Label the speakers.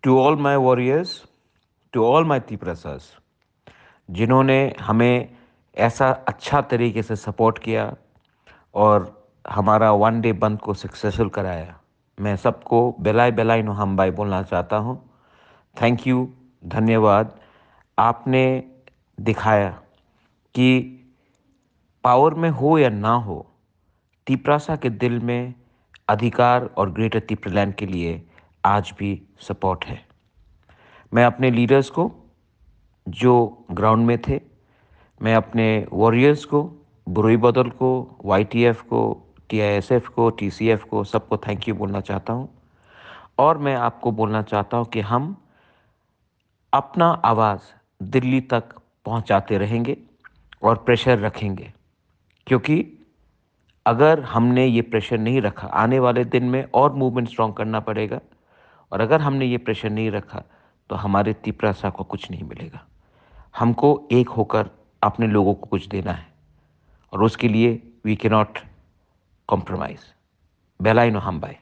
Speaker 1: To all my warriors, to all my Tiprasas, जिन्होंने हमें ऐसा अच्छा तरीके से सपोर्ट किया और हमारा वन डे बंद को सक्सेसफुल कराया, मैं सबको बेलाय बेलाय नो हम बाय बोलना चाहता हूँ। थैंक यू, धन्यवाद। आपने दिखाया कि पावर में हो या ना हो, तिपरासा के दिल में अधिकार और ग्रेटर तिपरलैंड के लिए आज भी सपोर्ट है। मैं अपने लीडर्स को जो ग्राउंड में थे, मैं अपने वॉरियर्स को, बुरुई बदल को, वाईटीएफ को, टीआईएसएफ को, टीसीएफ को, सबको थैंक यू बोलना चाहता हूँ। और मैं आपको बोलना चाहता हूँ कि हम अपना आवाज़ दिल्ली तक पहुँचाते रहेंगे और प्रेशर रखेंगे, क्योंकि अगर हमने ये प्रेशर नहीं रखा, आने वाले दिन में और मूवमेंट स्ट्रॉन्ग करना पड़ेगा। और अगर हमने ये प्रेशर नहीं रखा तो हमारे तिपरासा को कुछ नहीं मिलेगा। हमको एक होकर अपने लोगों को कुछ देना है और उसके लिए वी कैन नॉट कॉम्प्रोमाइज। बेलाइनो हम बाय।